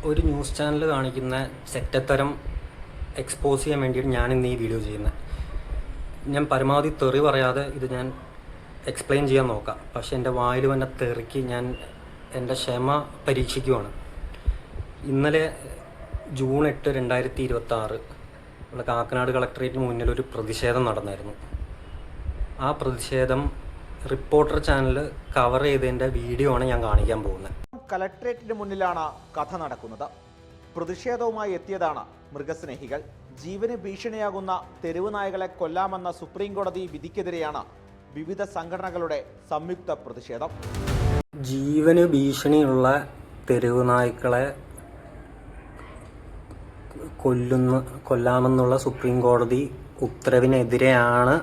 ഒരു news channel കാണിക്കുന്ന സെറ്റത്തരം expose ചെയ്യാൻ വേണ്ടിയിട്ട് ഞാൻ ഇന്ന് ഈ വീഡിയോ ചെയ്യുന്നത്. ഞാൻ പരമാവധി തെറി പറയാതെ ഇത് ഞാൻ എക്സ്പ്ലെയിൻ ചെയ്യാൻ നോക്കാം. പക്ഷേ എൻ്റെ വായിൽ വന്ന തെറിക്ക് ഞാൻ എൻ്റെ ക്ഷമ പരീക്ഷിക്കുവാണ്. ഇന്നലെ ജൂൺ 8, 2026 ഉള്ള കാക്കനാട് കളക്ടറേറ്റിന് മുന്നിൽ ഒരു പ്രതിഷേധം നടന്നായിരുന്നു. ആ പ്രതിഷേധം റിപ്പോർട്ടർ ചാനൽ കവർ ചെയ്തതിൻ്റെ വീഡിയോ ആണ് ഞാൻ കാണിക്കാൻ പോകുന്നത്. കളക്ടറേറ്റിന് മുന്നിലാണ് കഥ നടക്കുന്നത്. പ്രതിഷേധവുമായി എത്തിയതാണ് മൃഗസ്നേഹികൾ. ജീവന് ഭീഷണിയാകുന്ന തെരുവ് നായകളെ കൊല്ലാമെന്ന സുപ്രീം കോടതി വിധിക്കെതിരെയാണ് വിവിധ സംഘടനകളുടെ സംയുക്ത പ്രതിഷേധം. ജീവന് ഭീഷണിയുള്ള തെരുവ് നായ്ക്കളെ കൊല്ലാമെന്നുള്ള സുപ്രീം കോടതി ഉത്തരവിനെതിരെയാണ്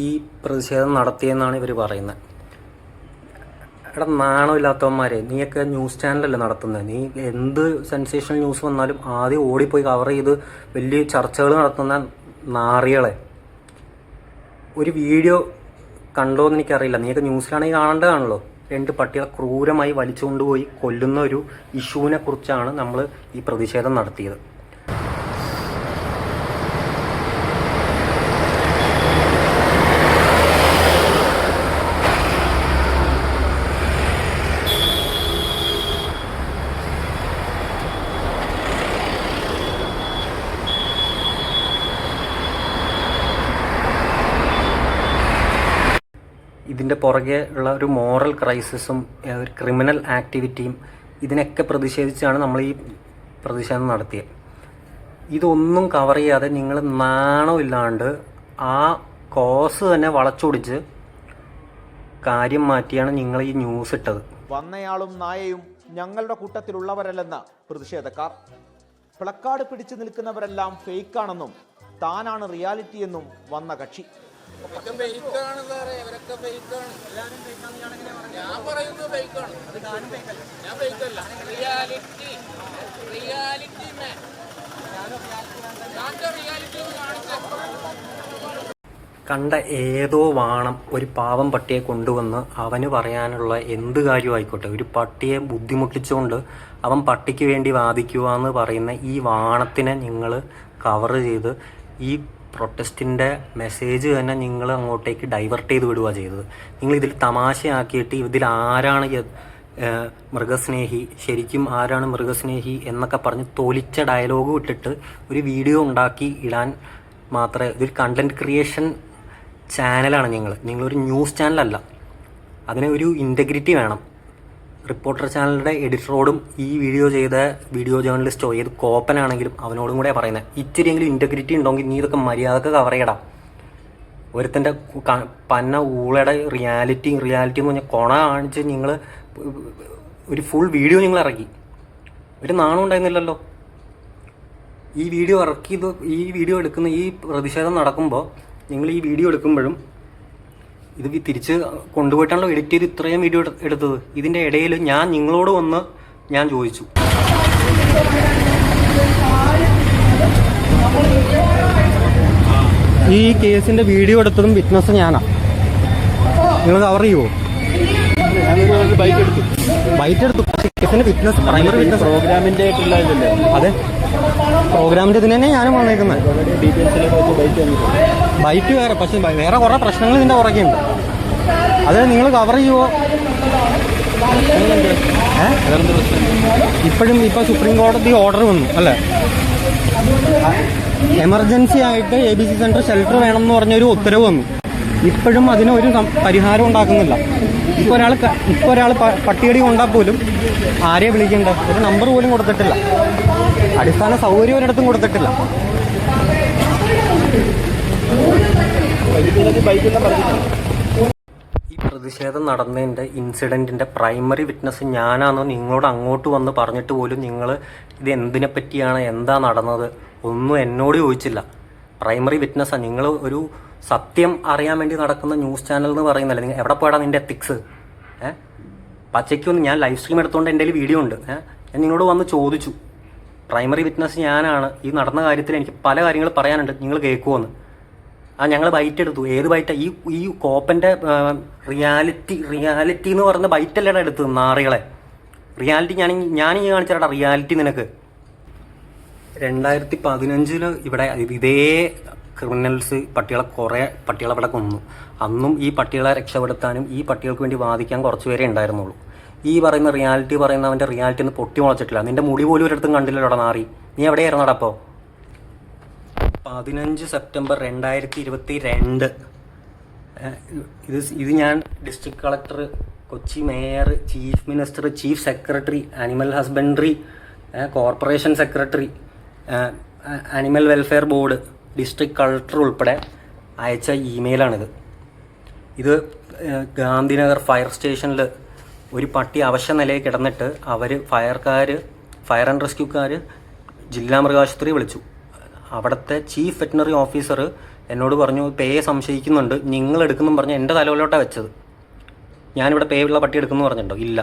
ഈ പ്രതിഷേധം നടത്തിയെന്നാണ് ഇവർ പറയുന്നത്. എടാ നാണമില്ലാത്തവന്മാരെ, നീയൊക്കെ ന്യൂസ് ചാനലല്ലേ നടത്തുന്നത്? നീ എന്ത് സെൻസേഷണൽ ന്യൂസ് വന്നാലും ആദ്യം ഓടിപ്പോയി കവർ ചെയ്ത് വലിയ ചർച്ചകൾ നടത്തുന്ന നാറികളെ, ഒരു വീഡിയോ കണ്ടോയെന്ന് എനിക്കറിയില്ല. നീയൊക്കെ ന്യൂസിലാണെങ്കിൽ കാണേണ്ടതാണല്ലോ. 2 പട്ടികളെ ക്രൂരമായി വലിച്ചുകൊണ്ടുപോയി കൊല്ലുന്ന ഒരു ഇഷ്യൂവിനെ കുറിച്ചാണ് നമ്മൾ ഈ പ്രതിഷേധം നടത്തിയത്. ഇതിൻ്റെ പുറകെ ഉള്ള ഒരു മോറൽ ക്രൈസിസും ഒരു ക്രിമിനൽ ആക്ടിവിറ്റിയും ഇതിനൊക്കെ പ്രതിഷേധിച്ചാണ് നമ്മൾ ഈ പ്രതിഷേധം നടത്തിയത്. ഇതൊന്നും കവർ ചെയ്യാതെ നിങ്ങൾ നാണമില്ലാണ്ട് ആ കോസ് തന്നെ വളച്ചൊടിച്ച് കാര്യം മാറ്റിയാണ് നിങ്ങൾ ഈ ന്യൂസ് ഇട്ടത്. വന്നയാളും നായയും ഞങ്ങളുടെ കൂട്ടത്തിലുള്ളവരല്ലെന്ന് പ്രതിഷേധക്കാർ. പ്ലക്കാർഡ് പിടിച്ചു നിൽക്കുന്നവരെല്ലാം ഫേക്കാണെന്നും താനാണ് റിയാലിറ്റി എന്നും വന്ന കക്ഷി. കണ്ട ഏതോ വാണം ഒരു പാവം പട്ടിയെ കൊണ്ടുവന്ന് അവന് പറയാനുള്ള എന്ത് കാര്യമായിക്കോട്ടെ, ഒരു പട്ടിയെ ബുദ്ധിമുട്ടിച്ചുകൊണ്ട് അവൻ പട്ടിക്ക് വേണ്ടി വാദിക്കുക എന്ന് പറയുന്ന ഈ വാണത്തിനെ നിങ്ങൾ കവർ ചെയ്ത് ഈ പ്രൊട്ടസ്റ്റിൻ്റെ മെസ്സേജ് തന്നെ നിങ്ങൾ അങ്ങോട്ടേക്ക് ഡൈവേർട്ട് ചെയ്ത് വിടുക ചെയ്തത്. നിങ്ങൾ ഇതിൽ തമാശയാക്കിയിട്ട് ഇതിൽ ആരാണ് മൃഗസ്നേഹി, ശരിക്കും ആരാണ് മൃഗസ്നേഹി എന്നൊക്കെ പറഞ്ഞ് തോലിച്ച ഡയലോഗ് വിട്ടിട്ട് ഒരു വീഡിയോ ഉണ്ടാക്കി ഇടാൻ മാത്രമേ, ഇതൊരു കണ്ടന്റ് ക്രിയേഷൻ ചാനലാണ്. നിങ്ങളൊരു ന്യൂസ് ചാനലല്ല. അതിന് ഒരു ഇൻറ്റഗ്രിറ്റി വേണം. റിപ്പോർട്ടർ ചാനലിൻ്റെ എഡിറ്ററോടും ഈ വീഡിയോ ചെയ്ത വീഡിയോ ജേർണലിസ്റ്റോ ഏത് കോപ്പനാണെങ്കിലും അവനോടും കൂടെ പറയുന്നത്, ഇച്ചിരിയെങ്കിലും ഇൻറ്റഗ്രിറ്റി ഉണ്ടെങ്കിൽ നീ ഇതൊക്കെ മര്യാദക്ക് കവർ ചെയ്യടാ. ഒരുത്തൻ്റെ പന്ന ഊളയുടെ റിയാലിറ്റി എന്ന് പറഞ്ഞാൽ കൊണ കാണിച്ച് നിങ്ങൾ ഒരു ഫുൾ വീഡിയോ നിങ്ങൾ ഇറക്കി. ഒരു നാണം ഉണ്ടായിരുന്നില്ലല്ലോ. ഈ വീഡിയോ ഈ വീഡിയോ എടുക്കുന്ന ഈ പ്രതിഷേധം നടക്കുമ്പോൾ നിങ്ങൾ ഈ വീഡിയോ എടുക്കുമ്പോഴും ഇത് തിരിച്ച് കൊണ്ടുപോയിട്ടാണല്ലോ എഡിറ്റ് ചെയ്ത് ഇത്രയും വീഡിയോ എടുത്തത്. ഇതിൻ്റെ ഇടയിൽ ഞാൻ നിങ്ങളോട് വന്ന് ഞാൻ ചോദിച്ചു, ഈ കേസിൻ്റെ വീഡിയോ എടുത്തതും വിറ്റ്നസ് ഞാനാ, നിങ്ങൾ കവർ ചെയ്യുമോ? ബൈറ്റ് എടുത്തു. കേസിന്റെ വിറ്റ്നസ്, പ്രൈമറി വിറ്റ്നസ് പ്രോഗ്രാമിന്റെ അതെ, പ്രോഗ്രാമിന്റെ ഇതിന് തന്നെ ഞാനും വന്നേക്കുന്നത്. ബൈറ്റ് വേറെ, പക്ഷെ വേറെ കുറെ പ്രശ്നങ്ങൾ ഇതിന്റെ പുറകെയുണ്ട്. അത് നിങ്ങൾ കവർ ചെയ്യുമോ? ഇപ്പൊ സുപ്രീം കോടതി ഓർഡർ വന്നു അല്ലേ, എമർജൻസി ആയിട്ട് ABC സെന്റർ ഷെൽട്ടർ വേണം എന്ന് പറഞ്ഞൊരു ഉത്തരവ് വന്നു. ഇപ്പോഴും അതിനൊരു പരിഹാരം ഉണ്ടാക്കുന്നില്ല. ഇപ്പൊ ഒരാൾ പട്ടിയടി കൊണ്ടാൽ പോലും ആരെയെ വിളിക്കണ്ട, ഒരു നമ്പർ പോലും കൊടുത്തിട്ടില്ല, അടിസ്ഥാന സൗകര്യം ഒരിടത്തും കൊടുത്തിട്ടില്ല. ഈ പ്രതിഷേധം നടന്നതിൻ്റെ ഇൻസിഡൻറ്റിൻ്റെ പ്രൈമറി വിറ്റ്നസ് ഞാനാണെന്ന് നിങ്ങളോട് അങ്ങോട്ട് വന്ന് പറഞ്ഞിട്ട് പോലും നിങ്ങൾ ഇത് എന്തിനെ പറ്റിയാണ്, എന്താ നടന്നത് ഒന്നും എന്നോട് ചോദിച്ചില്ല. പ്രൈമറി വിറ്റ്നസ്സാണ്. നിങ്ങൾ ഒരു സത്യം അറിയാൻ വേണ്ടി നടക്കുന്ന ന്യൂസ് ചാനൽ എന്ന് പറയുന്നല്ലേ. നിങ്ങൾ എവിടെ പോയടാ നിൻ്റെ എത്തിക്സ്? പച്ചയ്ക്കൊന്നും ഞാൻ ലൈവ് സ്ട്രീം എടുത്തുകൊണ്ട് എൻ്റെ വീഡിയോ ഉണ്ട്. ഞാൻ നിങ്ങളോട് വന്ന് ചോദിച്ചു, പ്രൈമറി വിറ്റ്നസ് ഞാനാണ്, ഈ നടന്ന കാര്യത്തിൽ എനിക്ക് പല കാര്യങ്ങൾ പറയാനുണ്ട്, നിങ്ങൾ കേൾക്കുമോന്ന്. ഞങ്ങൾ ബൈറ്റ് എടുത്തു. ഏത് ബൈറ്റാ? ഈ കോപ്പൻ്റെ റിയാലിറ്റി എന്ന് പറഞ്ഞ ബൈറ്റല്ലേടാ എടുത്തത് നാറികളെ. റിയാലിറ്റി ഞാൻ ഈ കാണിച്ചാടാ റിയാലിറ്റി നിനക്ക്. 2015 ഇവിടെ ഇതേ ക്രിമിനൽസ് കുറേ പട്ടികളെ ഇവിടെ കൊന്നു. അന്നും ഈ പട്ടികളെ രക്ഷപ്പെടുത്താനും ഈ പട്ടികൾക്ക് വേണ്ടി വാദിക്കാൻ കുറച്ച് പേരെ ഉണ്ടായിരുന്നുള്ളൂ. ഈ പറയുന്ന പറയുന്നവൻ്റെ റിയാലിറ്റി ഒന്ന് പൊട്ടി മുളച്ചിട്ടില്ല. നിന്റെ മുടി പോലും ഒരിടത്തും കണ്ടില്ലല്ലോടാ നാറി. നീ എവിടെയായിരുന്നടാ അപ്പോൾ? 15 സെപ്റ്റംബർ 2022 ഇത് ഞാൻ district collector, Kochi mayor, chief minister, chief secretary, animal husbandry, corporation secretary, animal welfare board, district collector ഉൾപ്പെടെ അയച്ച ഇമെയിലാണിത്. ഇത് ഗാന്ധിനഗർ ഫയർ സ്റ്റേഷനിൽ ഒരു പട്ടി അവശ്യ നിലയിൽ കിടന്നിട്ട് ഫയർ ആൻഡ് റെസ്ക്യൂക്കാർ ജില്ലാ മൃഗാശുപത്രി വിളിച്ചു. അവിടുത്തെ ചീഫ് വെറ്റിനറി ഓഫീസർ എന്നോട് പറഞ്ഞു പേയെ സംശയിക്കുന്നുണ്ട്, നിങ്ങൾ എടുക്കുന്നും പറഞ്ഞ് എൻ്റെ തലയിലോട്ടാണ് വെച്ചത്. ഞാനിവിടെ പേയുള്ള പട്ടി എടുക്കുമെന്ന് പറഞ്ഞിട്ടുണ്ടോ? ഇല്ല,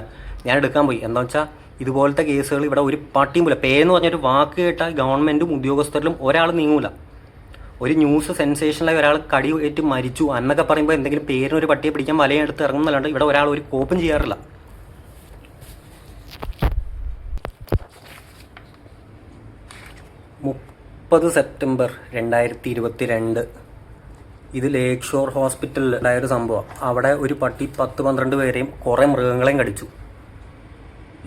ഞാൻ എടുക്കാൻ പോയി. എന്താ വെച്ചാൽ ഇതുപോലത്തെ കേസുകൾ ഇവിടെ ഒരു പട്ടിയും പോല. പേ എന്ന് പറഞ്ഞൊരു വാക്ക് കേട്ടാൽ ഗവൺമെൻറ്റും ഉദ്യോഗസ്ഥരിലും ഒരാൾ നീങ്ങൂല. ഒരു ന്യൂസ് സെൻസേഷനിലായി ഒരാൾ കടി ഏറ്റ് മരിച്ചു എന്നൊക്കെ പറയുമ്പോൾ എന്തെങ്കിലും പേരിനൊരു പട്ടിയെ പിടിക്കാൻ വലയെടുത്ത് ഇറങ്ങുന്നല്ലാണ്ട് ഇവിടെ ഒരാൾ ഒരു കോപ്പും ചെയ്യാറില്ല. സെപ്റ്റംബർ 2022 ഇത് ലേക്ക് ഷോർ ഹോസ്പിറ്റലിൽ ഉണ്ടായൊരു സംഭവം. അവിടെ ഒരു പട്ടി 10-12 പേരെയും കുറേ മൃഗങ്ങളെയും കടിച്ചു.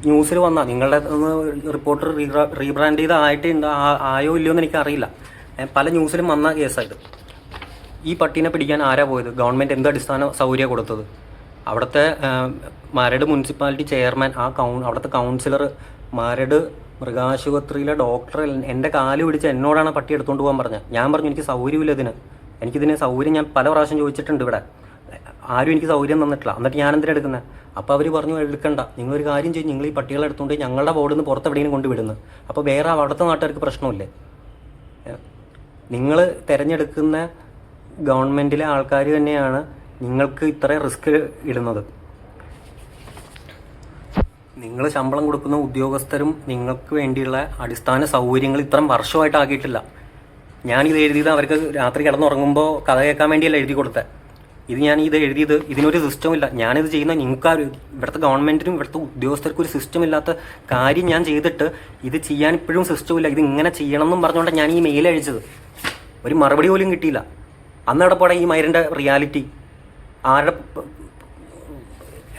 ന്യൂസിൽ വന്നാൽ നിങ്ങളുടെ റിപ്പോർട്ടർ റീബ്രാൻഡ് ചെയ്ത് ആയോ ഇല്ലയോ എന്ന് എനിക്കറിയില്ല. പല ന്യൂസിലും വന്ന കേസായിട്ട്. ഈ പട്ടീനെ പിടിക്കാൻ ആരാ പോയത്? ഗവൺമെൻറ് എന്ത് അടിസ്ഥാന സൗകര്യം കൊടുത്തത്? അവിടുത്തെ മരട് മുനിസിപ്പാലിറ്റി ചെയർമാൻ, അവിടുത്തെ കൗൺസിലർ, മരട് മൃഗാശുപത്രിയിലെ ഡോക്ടർ എൻ്റെ കാല് പിടിച്ച് എന്നോടാണ് പട്ടി എടുത്തുകൊണ്ട് പോകാൻ പറഞ്ഞത്. ഞാൻ പറഞ്ഞു എനിക്ക് സൗകര്യമില്ല എനിക്കിതിന് സൗകര്യം ഞാൻ പല പ്രാവശ്യം ചോദിച്ചിട്ടുണ്ട്. ഇവിടെ ആരും എനിക്ക് സൗകര്യം തന്നിട്ടില്ല. എന്നിട്ട് ഞാൻ എന്തിനാ എടുക്കുന്നത്? അപ്പോൾ അവർ പറഞ്ഞു എടുക്കണ്ട, നിങ്ങളൊരു കാര്യം ചെയ്യും, നിങ്ങൾ ഈ പട്ടികളെ എടുത്തുകൊണ്ട് ഞങ്ങളുടെ ബോർഡിൽ നിന്ന് പുറത്ത് എവിടെയെങ്കിലും കൊണ്ടുവിടുന്നത്. അപ്പോൾ വേറെ അവിടുത്തെ നാട്ടുകാർക്ക് പ്രശ്നമില്ലേ? നിങ്ങൾ തിരഞ്ഞെടുക്കുന്ന ഗവൺമെൻറ്റിലെ ആൾക്കാർ തന്നെയാണ് നിങ്ങൾക്ക് ഇത്ര റിസ്ക് ഇടുന്നത്. നിങ്ങൾ ശമ്പളം കൊടുക്കുന്ന ഉദ്യോഗസ്ഥരും നിങ്ങൾക്ക് വേണ്ടിയുള്ള അടിസ്ഥാന സൗകര്യങ്ങൾ ഇത്രയും വർഷമായിട്ട് ആക്കിയിട്ടില്ല. ഞാനിത് എഴുതിയത് അവർക്ക് രാത്രി കിടന്നുറങ്ങുമ്പോൾ കഥ കേൾക്കാൻ വേണ്ടിയല്ല എഴുതി കൊടുത്തത്. ഇത് എഴുതിയത് ഇതിനൊരു സിസ്റ്റം ഇല്ല. ഞാനിത് ചെയ്യുന്ന നിങ്ങൾക്ക് ഇവിടുത്തെ ഗവൺമെൻറ്റിനും ഇവിടുത്തെ ഉദ്യോഗസ്ഥർക്കും ഒരു സിസ്റ്റം ഇല്ലാത്ത കാര്യം ഞാൻ ചെയ്തിട്ട് ഇത് ചെയ്യാൻ ഇപ്പോഴും സിസ്റ്റം ഇല്ല. ഇത് ഇങ്ങനെ ചെയ്യണം എന്നും പറഞ്ഞുകൊണ്ടാണ് ഞാൻ ഈ മെയിൽ അയച്ചത്. ഒരു മറുപടി പോലും കിട്ടിയില്ല. അന്ന് എവിടെ പോടെ ഈ മൈരൻ്റെ റിയാലിറ്റി?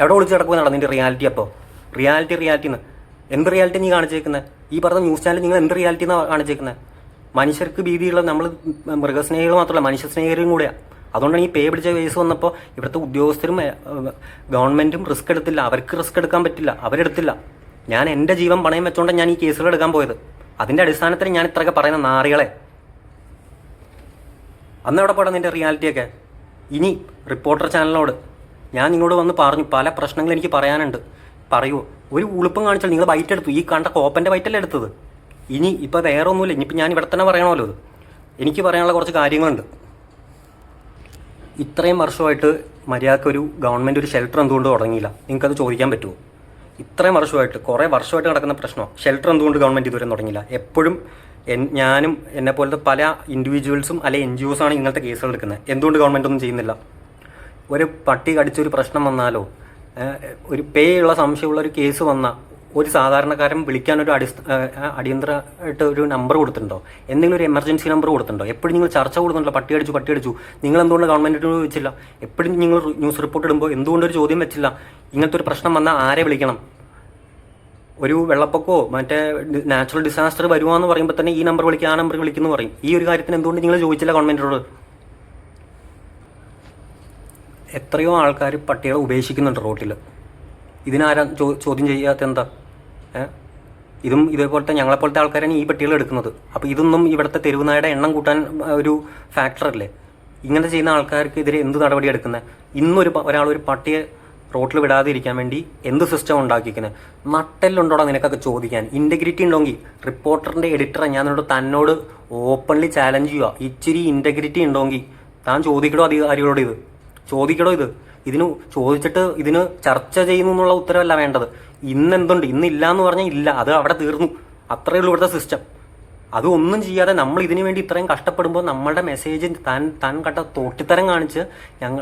എവിടെ ഒളിച്ച് കിടക്കുക നിന്റെ റിയാലിറ്റി? അപ്പോൾ റിയാലിറ്റിന്ന് എന്ത് റിയാലിറ്റി നീ കാണിച്ചേക്കുന്നത്? ഈ പറഞ്ഞ ന്യൂസ് ചാനൽ നിങ്ങൾ എന്ത് റിയാലിറ്റി എന്നാണ് കാണിച്ചേക്കുന്നത്? മനുഷ്യർക്ക് ഭീതിയുള്ള നമ്മൾ മൃഗസ്നേഹികൾ മാത്രമല്ല മനുഷ്യ സ്നേഹികളും കൂടെയാണ്. അതുകൊണ്ടാണ് ഈ പേ പിടിച്ച കേസ് വന്നപ്പോൾ ഇവിടുത്തെ ഉദ്യോഗസ്ഥരും ഗവൺമെൻറ്റും റിസ്ക് എടുത്തില്ല. അവർക്ക് റിസ്ക് എടുക്കാൻ പറ്റില്ല, അവരെടുത്തില്ല. ഞാൻ എൻ്റെ ജീവൻ പണയം വെച്ചുകൊണ്ടാണ് ഞാൻ ഈ കേസുകൾ എടുക്കാൻ പോയത്. അതിൻ്റെ അടിസ്ഥാനത്തിൽ ഞാൻ ഇത്രയൊക്കെ പറയുന്ന നാറികളെ. അന്ന് എവിടെ പോടാ നിൻ്റെ റിയാലിറ്റിയൊക്കെ? ഇനി റിപ്പോർട്ടർ ചാനലിനോട് ഞാൻ നിങ്ങളോട് വന്ന് പറഞ്ഞു പല പ്രശ്നങ്ങൾ എനിക്ക് പറയാനുണ്ട്. പറയൂ. ഒരു ഉളുപ്പം കാണിച്ചാൽ നിങ്ങൾ ബൈറ്റ് എടുത്തു. ഈ കണ്ട കോപ്പൻ്റെ ബൈറ്റല്ലേ എടുത്തത്. ഇനി ഇപ്പോൾ വേറെ ഒന്നുമില്ല. ഇനിയിപ്പോൾ ഞാൻ ഇവിടെ തന്നെ പറയണമല്ലോ. ഇത് എനിക്ക് പറയാനുള്ള കുറച്ച് കാര്യങ്ങളുണ്ട്. ഇത്രയും വർഷമായിട്ട് മര്യാദക്ക് ഒരു ഗവൺമെൻറ് ഒരു ഷെൽട്ടർ എന്തുകൊണ്ട് തുടങ്ങിയില്ല? നിങ്ങൾക്കത് ചോദിക്കാൻ പറ്റുമോ? ഇത്രയും വർഷമായിട്ട് കുറേ വർഷമായിട്ട് നടക്കുന്ന പ്രശ്നമാണ്. ഷെൽട്ടർ എന്തുകൊണ്ട് ഗവൺമെൻറ് ഇതുവരെ തുടങ്ങിയില്ല? എപ്പോഴും ഞാനും എന്നെപ്പോലത്തെ പല ഇൻഡിവിജ്വൽസും അല്ലെ NGOs ആണ് ഇങ്ങനത്തെ കേസുകൾ എടുക്കുന്നത്. എന്തുകൊണ്ട് ഗവൺമെൻറ് ഒന്നും ചെയ്യുന്നില്ല? ഒരു പട്ടി കടിച്ചൊരു പ്രശ്നം വന്നാലോ ഒരു പേ ഉള്ള സംശയമുള്ള ഒരു കേസ് വന്നാൽ ഒരു സാധാരണക്കാരൻ വിളിക്കാനൊരു അടിയന്തരമായിട്ട് ഒരു നമ്പർ കൊടുത്തിട്ടുണ്ടോ? എന്തെങ്കിലും ഒരു എമർജൻസി നമ്പർ കൊടുത്തിട്ടുണ്ടോ? എപ്പോഴും നിങ്ങൾ ചർച്ച കൂടുന്നുണ്ടല്ലോ പട്ടി അടിച്ചു. നിങ്ങൾ എന്തുകൊണ്ട് ഗവൺമെൻറ്റിനോട് വെച്ചില്ല? എപ്പോഴും നിങ്ങൾ ന്യൂസ് റിപ്പോർട്ട് ഇടുമ്പോൾ എന്തുകൊണ്ടൊരു ചോദ്യം വെച്ചില്ല? ഇങ്ങനത്തെ ഒരു പ്രശ്നം വന്നാൽ ആരെ വിളിക്കണം? ഒരു വെള്ളപ്പൊക്കമോ മറ്റേ നാച്ചുറൽ ഡിസാസ്റ്റർ വരുവാന്ന് പറയുമ്പോൾ തന്നെ ഈ നമ്പർ വിളിക്കുക, ആ നമ്പർ വിളിക്കുന്നു പറയും. ഈ ഒരു കാര്യത്തിന് എന്തുകൊണ്ട് നിങ്ങൾ ചോദിച്ചില്ല ഗവൺമെൻറ്റിനോട്? എത്രയോ ആൾക്കാർ പട്ടികളെ ഉപേക്ഷിക്കുന്നുണ്ട് റോട്ടിൽ. ഇതിനാരാ ചോദ്യം ചെയ്യാത്ത എന്താ? ഇതും ഇതേപോലത്തെ ഞങ്ങളെപ്പോലത്തെ ആൾക്കാരാണ് ഈ പട്ടികൾ എടുക്കുന്നത്. അപ്പോൾ ഇതൊന്നും ഇവിടുത്തെ തെരുവുനായുടെ എണ്ണം കൂട്ടാൻ ഒരു ഫാക്ടറല്ലേ? ഇങ്ങനെ ചെയ്യുന്ന ആൾക്കാർക്കെതിരെ എന്ത് നടപടി എടുക്കുന്നത്? ഒരാളൊരു പട്ടിയെ റോട്ടിൽ വിടാതെ ഇരിക്കാൻ വേണ്ടി എന്ത് സിസ്റ്റം ഉണ്ടാക്കിയിരിക്കുന്നത്? നട്ടെല്ലുണ്ടോടാ നിനക്കൊക്കെ ചോദിക്കാൻ? ഇൻറ്റഗ്രിറ്റി ഉണ്ടെങ്കിൽ റിപ്പോർട്ടറിൻ്റെ എഡിറ്ററെ ഞാൻ തന്നോട് ഓപ്പൺലി ചാലഞ്ച് ചെയ്യുക. ഇച്ചിരി ഇൻറ്റഗ്രിറ്റി ഉണ്ടെങ്കിൽ താൻ ചോദിക്കടോ അധികാരികളോട് ഇത് ഇതിന് ചോദിച്ചിട്ട് ഇതിന് ചർച്ച ചെയ്യുന്നു എന്നുള്ള ഉത്തരവല്ല വേണ്ടത്. ഇന്നെന്തുണ്ട്? ഇന്നില്ല എന്ന് പറഞ്ഞാൽ ഇല്ല, അത് അവിടെ തീർന്നു. അത്രയേ ഉള്ളൂ ഇവിടുത്തെ സിസ്റ്റം. അതൊന്നും ചെയ്യാതെ നമ്മൾ ഇതിനു വേണ്ടി ഇത്രയും കഷ്ടപ്പെടുമ്പോൾ നമ്മളുടെ മെസ്സേജ് താൻ കണ്ട തോട്ടിത്തരം കാണിച്ച്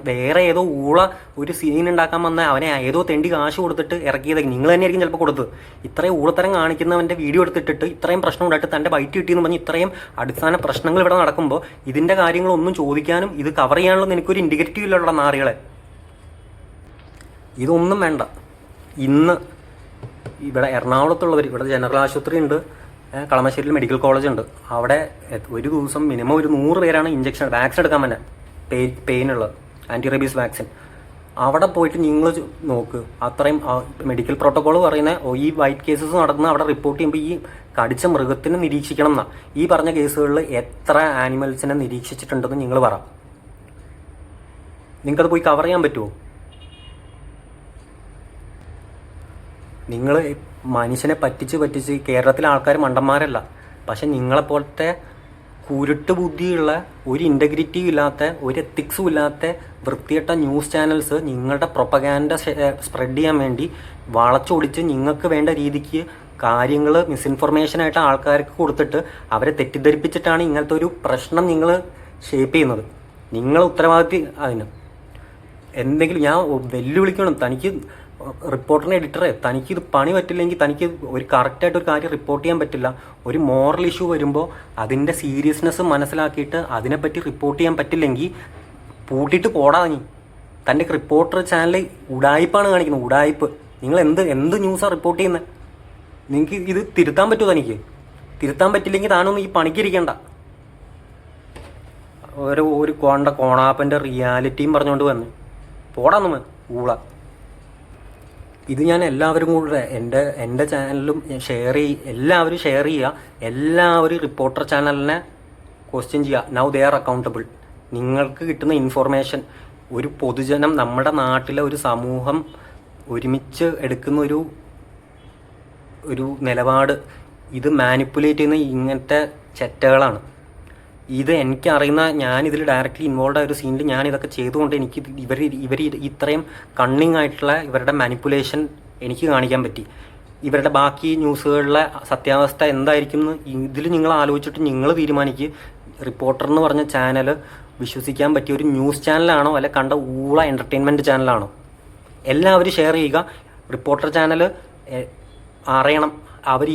വേറെ ഏതോ ഒരു സീൻ ഉണ്ടാക്കാൻ വന്ന അവനെ ഏതോ തെണ്ടി കാശ് കൊടുത്തിട്ട് ഇറക്കിയത് നിങ്ങൾ തന്നെയായിരിക്കും ചിലപ്പോൾ കൊടുത്തത്. ഇത്രയും ഊളത്തരം കാണിക്കുന്നവൻ്റെ വീഡിയോ എടുത്തിട്ടിട്ട് ഇത്രയും പ്രശ്നം ഉണ്ടായിട്ട് തൻ്റെ ബൈറ്റ് കിട്ടിയെന്ന് പറഞ്ഞ് ഇത്രയും അടിസ്ഥാന പ്രശ്നങ്ങൾ ഇവിടെ നടക്കുമ്പോൾ ഇതിൻ്റെ കാര്യങ്ങളൊന്നും ചോദിക്കാനും ഇത് കവർ ചെയ്യാനുള്ള എനിക്കൊരു ഇൻറ്റിഗ്രിറ്റി ഇല്ലുള്ള നാറികളെ. ഇതൊന്നും വേണ്ട. ഇന്ന് ഇവിടെ എറണാകുളത്തുള്ളവർ, ഇവിടെ ജനറൽ ആശുപത്രി ഉണ്ട്, കളമശ്ശേരിയിൽ മെഡിക്കൽ കോളേജ് ഉണ്ട്. അവിടെ ഒരു ദിവസം മിനിമം ഒരു 100 പേരാണ് വാക്സിൻ എടുക്കാൻ തന്നെ, പെയിനുള്ള ആൻറ്റി റേബീസ് വാക്സിൻ. അവിടെ പോയിട്ട് നിങ്ങൾ നോക്ക്, അത്രയും മെഡിക്കൽ പ്രോട്ടോക്കോൾ പറയുന്ന ഈ വൈറ്റ് കേസസ് നടക്കുന്ന അവിടെ റിപ്പോർട്ട് ചെയ്യുമ്പോൾ ഈ കടിച്ച മൃഗത്തിനെ നിരീക്ഷിക്കണം എന്നാ. ഈ പറഞ്ഞ കേസുകളിൽ എത്ര ആനിമൽസിനെ നിരീക്ഷിച്ചിട്ടുണ്ടെന്ന് നിങ്ങൾ പറ. നിങ്ങൾക്കത് പോയി കവർ ചെയ്യാൻ പറ്റുമോ? നിങ്ങൾ മനുഷ്യനെ പറ്റിച്ച് കേരളത്തിലെ ആൾക്കാർ മണ്ടന്മാരല്ല. പക്ഷെ നിങ്ങളെപ്പോലത്തെ കുരുട്ട് ബുദ്ധിയുള്ള, ഒരു ഇൻറ്റഗ്രിറ്റിയും ഇല്ലാത്ത, ഒരു എത്തിക്സും ഇല്ലാത്ത വൃത്തികെട്ട ന്യൂസ് ചാനൽസ് നിങ്ങളുടെ പ്രൊപ്പഗാൻഡ സ്പ്രെഡ് ചെയ്യാൻ വേണ്ടി വളച്ചൊടിച്ച് നിങ്ങൾക്ക് വേണ്ട രീതിക്ക് കാര്യങ്ങൾ മിസ്ഇൻഫർമേഷനായിട്ട് ആൾക്കാർക്ക് കൊടുത്തിട്ട് അവരെ തെറ്റിദ്ധരിപ്പിച്ചിട്ടാണ് ഇങ്ങനത്തെ ഒരു പ്രശ്നം നിങ്ങൾ ഷേപ്പ് ചെയ്യുന്നത്. നിങ്ങൾ ഉത്തരവാദിത്വം അതിന്. എന്തെങ്കിലും ഞാൻ വെല്ലുവിളിക്കണം, തനിക്ക് റിപ്പോർട്ടറിൻ്റെ എഡിറ്ററെ, തനിക്കിത് പണി പറ്റില്ലെങ്കിൽ, തനിക്ക് ഒരു കറക്റ്റായിട്ട് ഒരു കാര്യം റിപ്പോർട്ട് ചെയ്യാൻ പറ്റില്ല, ഒരു മോറൽ ഇഷ്യൂ വരുമ്പോൾ അതിൻ്റെ സീരിയസ്നെസ് മനസ്സിലാക്കിയിട്ട് അതിനെപ്പറ്റി റിപ്പോർട്ട് ചെയ്യാൻ പറ്റില്ലെങ്കിൽ പൂട്ടിയിട്ട് പോടാ. നീ തൻ്റെ റിപ്പോർട്ടർ ചാനലിൽ ഉടായ്പാണ് കാണിക്കുന്നത്, ഉടായ്പ്. നിങ്ങൾ എന്ത് ന്യൂസാണ് റിപ്പോർട്ട് ചെയ്യുന്നത്? നിങ്ങൾക്ക് ഇത് തിരുത്താൻ പറ്റുമോ? തനിക്ക് തിരുത്താൻ പറ്റില്ലെങ്കിൽ താനൊന്നും ഈ പണിക്കിരിക്കേണ്ട. ഒരു കോണാപ്പൻ്റെ റിയാലിറ്റിയും പറഞ്ഞുകൊണ്ട് വന്ന് പോടാ നമ്മ ഊള. ഇത് ഞാൻ എല്ലാവരും കൂടെ എൻ്റെ ചാനലിലും എല്ലാവരും ഷെയർ ചെയ്യുക. എല്ലാവരും റിപ്പോർട്ടർ ചാനലിനെ ക്വസ്റ്റ്യൻ ചെയ്യുക. Now they are accountable. നിങ്ങൾക്ക് കിട്ടുന്ന ഇൻഫോർമേഷൻ ഒരു പൊതുജനം, നമ്മുടെ നാട്ടിലെ ഒരു സമൂഹം ഒരുമിച്ച് എടുക്കുന്ന ഒരു നിലപാട്, ഇത് മാനിപ്പുലേറ്റ് ചെയ്യുന്ന ഇങ്ങനത്തെ ചെറ്റകളാണ്. ഇത് എനിക്കറിയുന്ന, ഞാനിതിൽ ഡയറക്റ്റ്ലി ഇൻവോൾവ് ആയ ഒരു സീനിൽ ഞാൻ ഇതൊക്കെ ചെയ്തുകൊണ്ട് എനിക്ക് ഇവർ ഇത്രയും കണ്ണിങ് ആയിട്ടുള്ള ഇവരുടെ മാനിപ്പുലേഷൻ എനിക്ക് കാണിക്കാൻ പറ്റി. ഇവരുടെ ബാക്കി ന്യൂസുകളിലെ സത്യാവസ്ഥ എന്തായിരിക്കും എന്ന് ഇതിൽ നിങ്ങൾ ആലോചിച്ചിട്ട് നിങ്ങൾ തീരുമാനിക്കുക. റിപ്പോർട്ടർ എന്ന് പറഞ്ഞ ചാനൽ വിശ്വസിക്കാൻ പറ്റിയ ഒരു ന്യൂസ് ചാനലാണോ അല്ലെ കണ്ട ഊള എൻ്റർടൈൻമെൻറ്റ് ചാനലാണോ? എല്ലാവരും ഷെയർ ചെയ്യുക. റിപ്പോർട്ടർ ചാനൽ അറിയണം, അവർ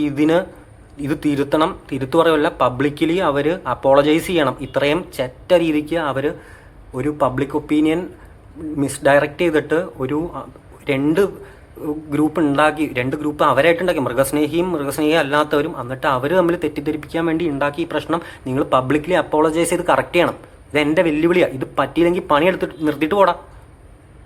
ഇത് തിരുത്തു പറയുമല്ല, പബ്ലിക്കലി അവർ അപ്പോളജൈസ് ചെയ്യണം. ഇത്രയും ചെറ്റ രീതിക്ക് അവർ ഒരു പബ്ലിക് ഒപ്പീനിയൻ മിസ്ഡയറക്റ്റ് ചെയ്തിട്ട് രണ്ട് ഗ്രൂപ്പ് അവരായിട്ടുണ്ടാക്കി, മൃഗസ്നേഹിയും അല്ലാത്തവരും. എന്നിട്ട് അവർ തമ്മിൽ തെറ്റിദ്ധരിപ്പിക്കാൻ വേണ്ടി ഉണ്ടാക്കി ഈ പ്രശ്നം നിങ്ങൾ പബ്ലിക്കലി അപ്പോളജൈസ് ചെയ്ത് കറക്റ്റ് ചെയ്യണം. ഇത് എൻ്റെ വെല്ലുവിളിയാണ്. ഇത് പറ്റിയില്ലെങ്കിൽ പണിയെടുത്തിട്ട് നിർത്തിയിട്ട് പോടാ.